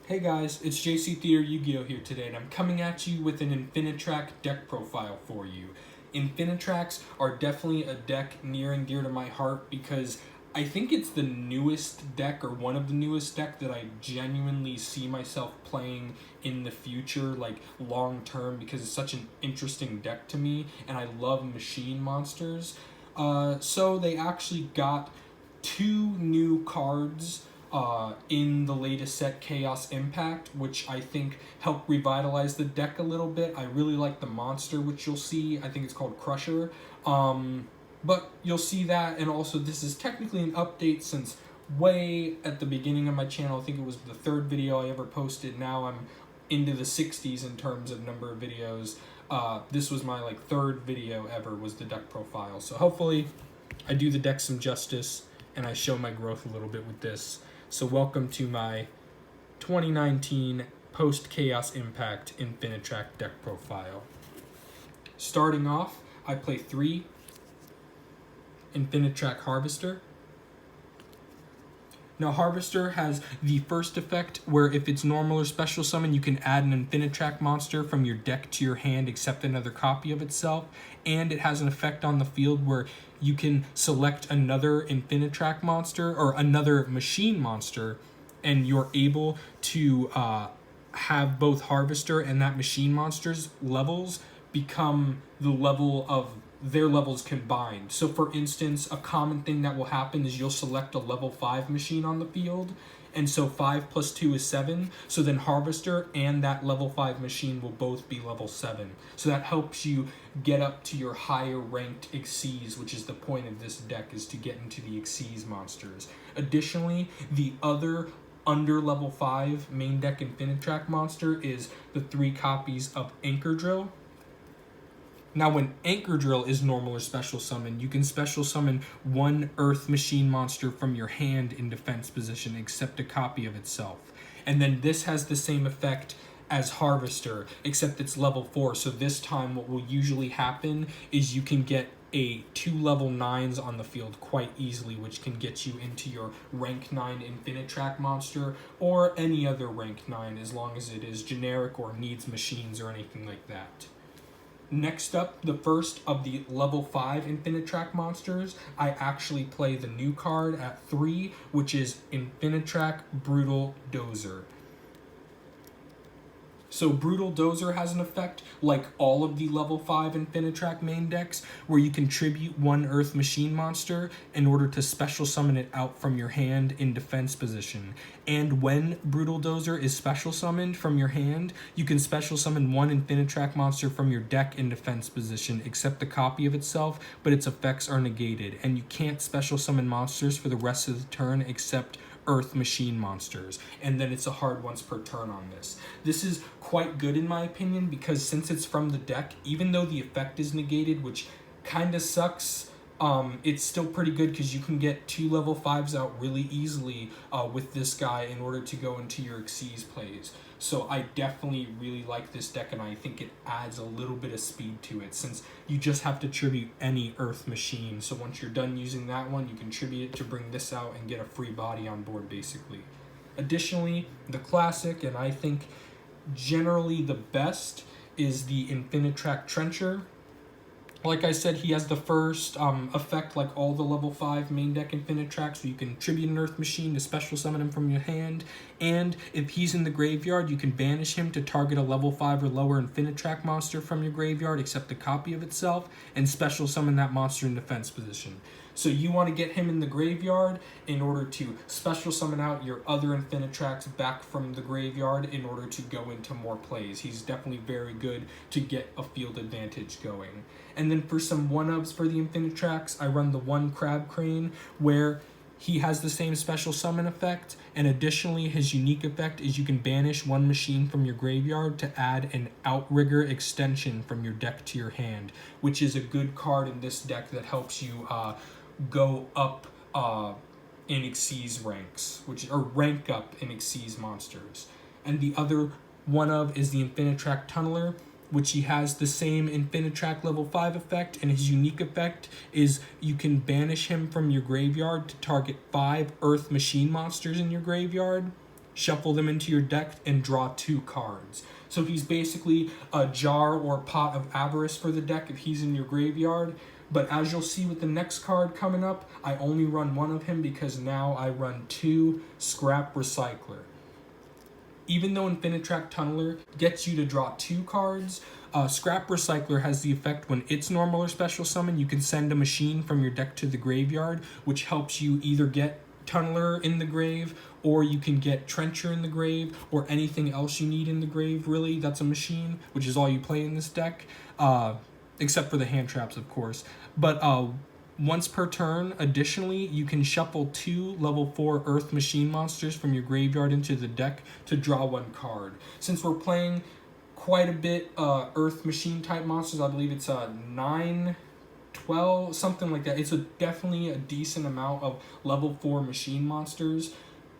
Hey guys, it's JC Theater Yu-Gi-Oh! Here today, and I'm coming at you with an Infinitrack deck profile for you. Infinitracks are definitely a deck near and dear to my heart because I think it's the newest deck, or one of the newest deck, that I genuinely see myself playing in the future, like long term, because it's such an interesting deck to me, and I love machine monsters. So they actually got two new cards in the latest set, Chaos Impact, which I think helped revitalize the deck a little bit. I really like the monster, which you'll see. I think it's called Crusher. But you'll see that, and also this is technically an update since way at the beginning of my channel. I think it was the third video I ever posted. Now I'm into the 60s in terms of number of videos. This was my third video ever, was the deck profile. So hopefully I do the deck some justice and I show my growth a little bit with this. So welcome to my 2019 post-Chaos Impact Infinitrack deck profile. Starting off, I play 3 Infinitrack Harvester. Now, Harvester has the first effect where if it's normal or special summon, you can add an Infinitrack monster from your deck to your hand except another copy of itself. And it has an effect on the field where you can select another Infinitrack monster or another machine monster, and you're able to have both Harvester and that machine monster's levels become the level of their levels combined. So for instance, a common thing that will happen is you'll select a level 5 machine on the field, and so 5 plus 2 is 7, so then Harvester and that level 5 machine will both be level 7. So that helps you get up to your higher ranked Xyz, which is the point of this deck, is to get into the Xyz monsters. Additionally, the other under level 5 main deck Infinitrack monster is the 3 copies of Anchor Drill. Now, when Anchor Drill is normal or special summon, you can special summon one Earth machine monster from your hand in defense position, except a copy of itself. And then this has the same effect as Harvester, except it's level 4. So this time what will usually happen is you can get 2 level 9s on the field quite easily, which can get you into your rank 9 Infinitrack monster or any other rank 9, as long as it is generic or needs machines or anything like that. Next up, the first of the level 5 Infinitrack monsters, I actually play the new card at 3, which is Infinitrack Brutal Dozer. So Brutal Dozer has an effect like all of the level 5 Infinitrack main decks, where you contribute one Earth machine monster in order to special summon it out from your hand in defense position. And when Brutal Dozer is special summoned from your hand, you can special summon one Infinitrack monster from your deck in defense position, except the copy of itself, but its effects are negated. And you can't special summon monsters for the rest of the turn except Earth machine monsters, and then it's a hard once per turn on this. This is quite good in my opinion, because since it's from the deck, even though the effect is negated, which kind of sucks, it's still pretty good because you can get 2 level 5s out really easily with this guy in order to go into your Xyz plays. So I definitely really like this deck, and I think it adds a little bit of speed to it, since you just have to tribute any Earth machine. So once you're done using that one, you can tribute it to bring this out and get a free body on board, basically. Additionally, the classic, and I think generally the best, is the Infinitrack Trencher. Like I said, he has the first effect like all the level 5 main deck Infinitrack, so you can tribute an Earth machine to special summon him from your hand, and if he's in the graveyard, you can banish him to target a level 5 or lower Infinitrack monster from your graveyard, except a copy of itself, and special summon that monster in defense position. So you want to get him in the graveyard in order to special summon out your other Infinitracks back from the graveyard in order to go into more plays. He's definitely very good to get a field advantage going. And then for some 1-ups for the Infinitracks, I run the 1 Crab Crane, where he has the same special summon effect, and additionally his unique effect is you can banish one machine from your graveyard to add an Outrigger extension from your deck to your hand, which is a good card in this deck that helps you go up in Xyz ranks, or rank up in Xyz monsters. And the other one of is the Infinitrack Tunneler, which he has the same Infinitrack level 5 effect, and his unique effect is you can banish him from your graveyard to target 5 Earth machine monsters in your graveyard, shuffle them into your deck, and draw 2 cards. So he's basically a jar or pot of avarice for the deck if he's in your graveyard. But as you'll see with the next card coming up, I only run 1 of him because now I run 2 Scrap Recycler. Even though Infinitrack Tunneler gets you to draw 2 cards, Scrap Recycler has the effect when it's normal or special summon, you can send a machine from your deck to the graveyard, which helps you either get Tunneler in the grave, or you can get Trencher in the grave, or anything else you need in the grave, really, that's a machine, which is all you play in this deck, except for the hand traps, of course. But once per turn, additionally, you can shuffle 2 level 4 Earth Machine monsters from your graveyard into the deck to draw 1 card. Since we're playing quite a bit Earth Machine type monsters, I believe it's 9, 12, something like that. It's definitely a decent amount of level 4 machine monsters,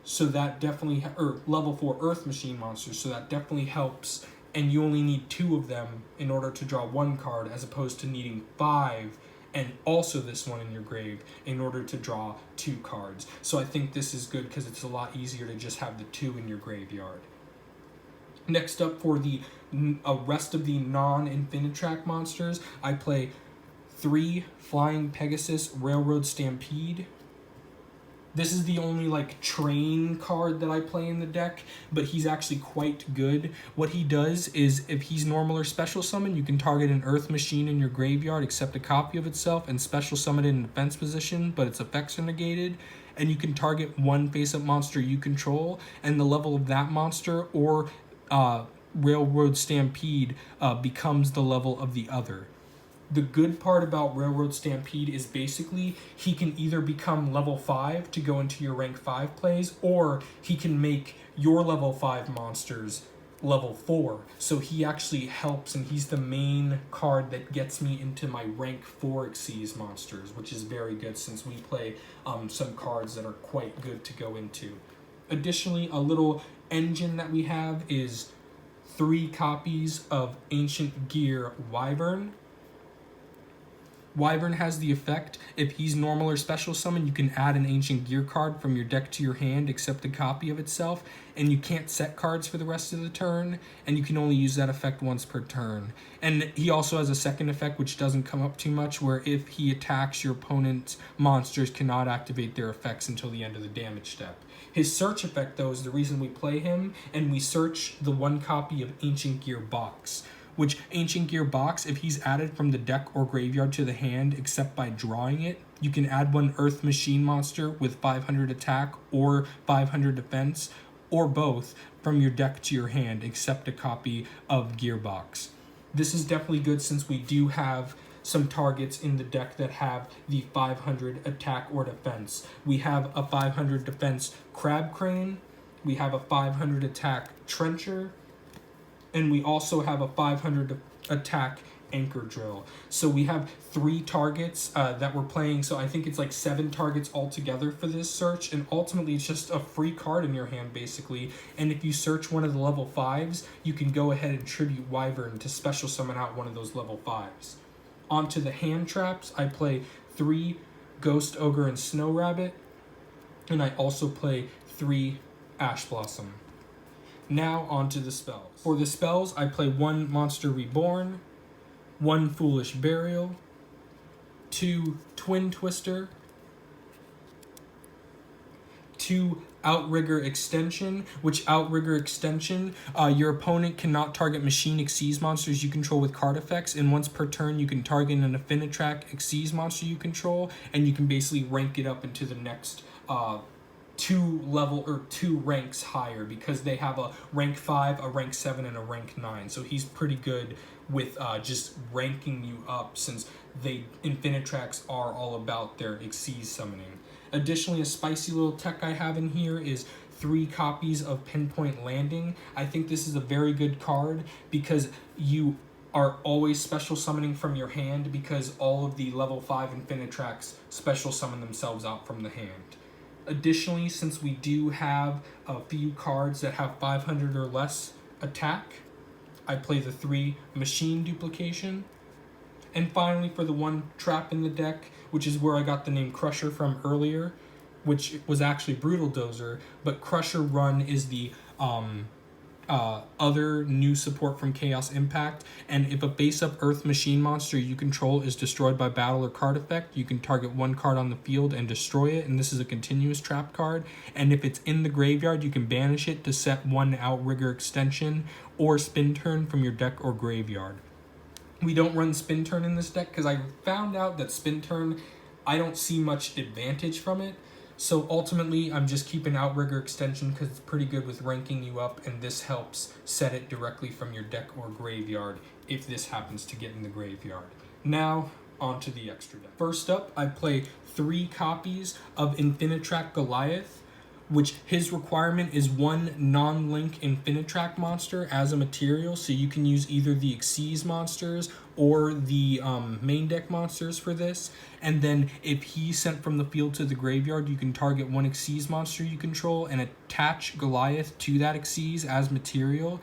so that definitely, or level 4 Earth Machine monsters, so that definitely helps. And you only need 2 of them in order to draw 1 card, as opposed to needing 5 and also this one in your grave in order to draw 2 cards. So I think this is good because it's a lot easier to just have the 2 in your graveyard. Next up, for the rest of the non-Infinitrack monsters, I play 3 Flying Pegasus Railroad Stampede. This is the only train card that I play in the deck, but he's actually quite good. What he does is, if he's normal or special summon, you can target an Earth Machine in your graveyard, accept a copy of itself, and special summon it in defense position, but its effects are negated. And you can target 1 face-up monster you control, and the level of that monster or Railroad Stampede becomes the level of the other. The good part about Railroad Stampede is basically he can either become level 5 to go into your rank 5 plays, or he can make your level 5 monsters level 4. So he actually helps, and he's the main card that gets me into my rank 4 Xyz monsters, which is very good since we play some cards that are quite good to go into. Additionally, a little engine that we have is 3 copies of Ancient Gear Wyvern. Wyvern has the effect, if he's normal or special summon, you can add an Ancient Gear card from your deck to your hand, accept a copy of itself, and you can't set cards for the rest of the turn, and you can only use that effect once per turn. And he also has a second effect, which doesn't come up too much, where if he attacks, your opponent's monsters cannot activate their effects until the end of the damage step. His search effect, though, is the reason we play him, and we search the 1 copy of Ancient Gear Box, which Ancient Gear Box, if he's added from the deck or graveyard to the hand, except by drawing it, you can add 1 Earth Machine monster with 500 attack or 500 defense, or both, from your deck to your hand, except a copy of Gearbox. This is definitely good since we do have some targets in the deck that have the 500 attack or defense. We have a 500 defense Crab Crane, we have a 500 attack Trencher, and we also have a 500 attack Anchor Drill. So we have 3 targets that we're playing, so I think it's 7 targets altogether for this search, and ultimately it's just a free card in your hand, basically. And if you search one of the level 5s, you can go ahead and tribute Wyvern to special summon out one of those level 5s. Onto the hand traps, I play 3 Ghost Ogre and Snow Rabbit, and I also play 3 Ash Blossom. Now onto the spells. For the spells, I play 1 Monster Reborn, 1 Foolish Burial, 2 Twin Twister, 2 Outrigger Extension, which Outrigger Extension, your opponent cannot target Machine Xyz monsters you control with card effects, and once per turn you can target an Infinitrack Xyz monster you control, and you can basically rank it up into the next 2 ranks higher, because they have a rank 5, a rank 7, and a rank 9. So he's pretty good with just ranking you up, since Infinitracks are all about their Xyz summoning. Additionally, a spicy little tech I have in here is 3 copies of Pinpoint Landing. I think this is a very good card because you are always special summoning from your hand, because all of the level 5 Infinitracks special summon themselves out from the hand. Additionally, since we do have a few cards that have 500 or less attack, I play the 3 Machine Duplication. And finally, for the 1 trap in the deck, which is where I got the name Crusher from earlier, which was actually Brutal Dozer, but Crusher Run is the other new support from Chaos Impact, and if a base-up Earth machine monster you control is destroyed by battle or card effect, you can target one card on the field and destroy it, and this is a continuous trap card, and if it's in the graveyard, you can banish it to set one Outrigger extension or Spin Turn from your deck or graveyard. We don't run Spin Turn in this deck because I found out that Spin Turn, I don't see much advantage from it. So ultimately, I'm just keeping Outrigger extension because it's pretty good with ranking you up, and this helps set it directly from your deck or graveyard if this happens to get in the graveyard. Now, onto the extra deck. First up, I play 3 copies of Infinitrack Goliath, which his requirement is 1 non-link Infinitrack monster as a material, so you can use either the Xyz monsters or the main deck monsters for this. And then if he's sent from the field to the graveyard, you can target 1 Xyz monster you control and attach Goliath to that Xyz as material.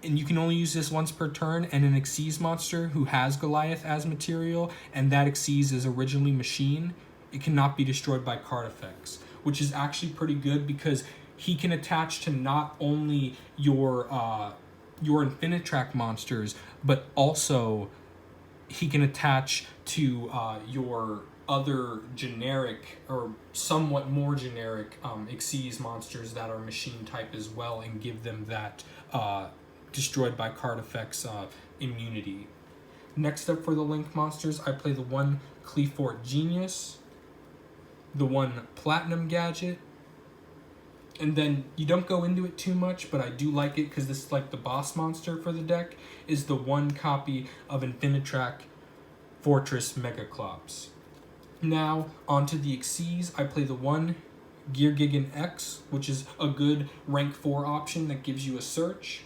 And you can only use this once per turn, and an Xyz monster who has Goliath as material, and that Xyz is originally machine, it cannot be destroyed by card effects, which is actually pretty good because he can attach to not only your Infinitrack monsters, but also he can attach to your other generic or somewhat more generic Xyz monsters that are machine type as well, and give them that destroyed by card effects immunity. Next up for the link monsters, I play the 1 Cleafort Genius, the 1 Platinum Gadget, and then you don't go into it too much, but I do like it because this is like the boss monster for the deck, is the 1 copy of Infinitrack Fortress Megaclops. Now, onto the Xyz, I play the 1 Geargigan X, which is a good rank 4 option that gives you a search.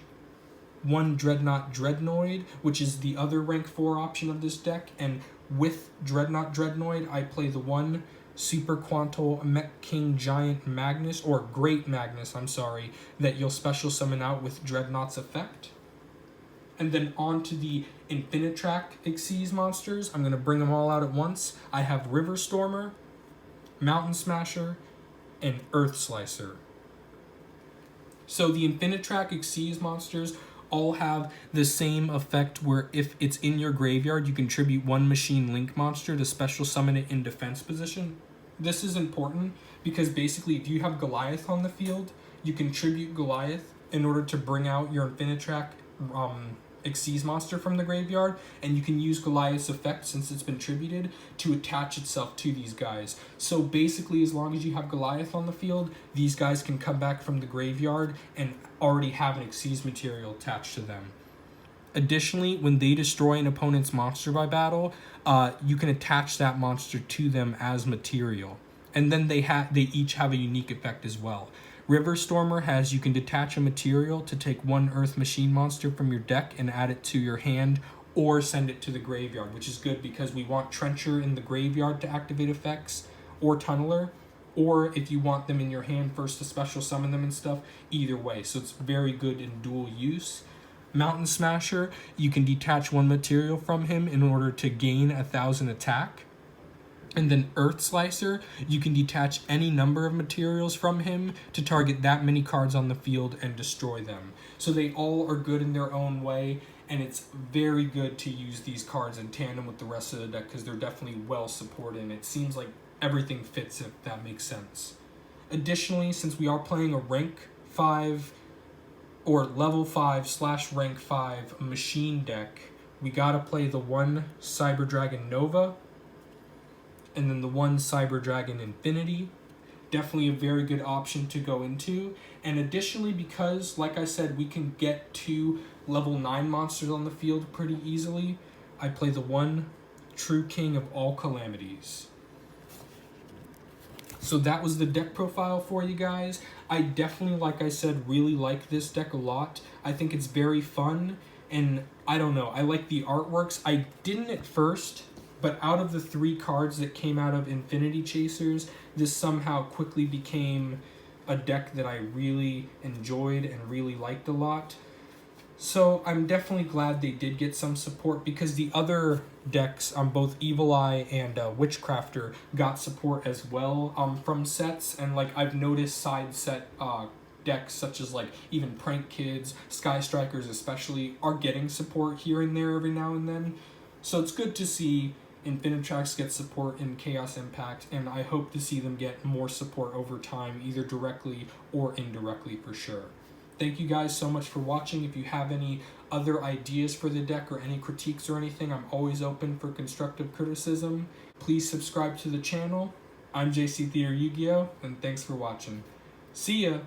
1 Dreadnought Dreadnoid, which is the other rank 4 option of this deck, and with Dreadnought Dreadnoid, I play the 1 Super Quantal Mech King Giant Magnus, or Great Magnus, that you'll special summon out with Dreadnought's effect. And then on to the Infinitrack Xyz monsters. I'm going to bring them all out at once. I have River Stormer, Mountain Smasher, and Earth Slicer. So the Infinitrack Xyz monsters all have the same effect where if it's in your graveyard, you contribute 1 machine link monster to special summon it in defense position. This is important because basically if you have Goliath on the field, you contribute Goliath in order to bring out your Infinitrack Xyz monster from the graveyard, and you can use Goliath's effect since it's been tributed to attach itself to these guys. So basically, as long as you have Goliath on the field, these guys can come back from the graveyard and already have an Xyz material attached to them. Additionally, when they destroy an opponent's monster by battle, you can attach that monster to them as material. And then they each have a unique effect as well. River Stormer has you can detach a material to take 1 Earth Machine monster from your deck and add it to your hand or send it to the graveyard, which is good because we want Trencher in the graveyard to activate effects, or Tunneler, or if you want them in your hand first to special summon them and stuff, either way. So it's very good in dual use. Mountain Smasher, you can detach 1 material from him in order to gain 1,000 attack. And then Earth Slicer, you can detach any number of materials from him to target that many cards on the field and destroy them. So they all are good in their own way, and it's very good to use these cards in tandem with the rest of the deck because they're definitely well supported, and it seems like everything fits, if that makes sense. Additionally, since we are playing a rank 5 or level 5/rank 5 machine deck, we gotta play the 1 Cyber Dragon Nova, and then the 1 Cyber Dragon Infinity. Definitely a very good option to go into. And additionally, because, like I said, we can get 2 level 9 monsters on the field pretty easily, I play the 1 True King of All Calamities. So that was the deck profile for you guys. I definitely, like I said, really like this deck a lot. I think it's very fun, and I don't know, I like the artworks. I didn't at first, but out of the 3 cards that came out of Infinity Chasers, this somehow quickly became a deck that I really enjoyed and really liked a lot. So I'm definitely glad they did get some support, because the other decks on both Evil Eye and Witchcrafter got support as well from sets, and like I've noticed side set decks such as like even Prank Kids, Sky Strikers especially, are getting support here and there every now and then. So it's good to see Infinitrax get support in Chaos Impact, and I hope to see them get more support over time, either directly or indirectly for sure. Thank you guys so much for watching. If you have any other ideas for the deck or any critiques or anything, I'm always open for constructive criticism. Please subscribe to the channel. I'm JC Theater Yu-Gi-Oh! And thanks for watching. See ya!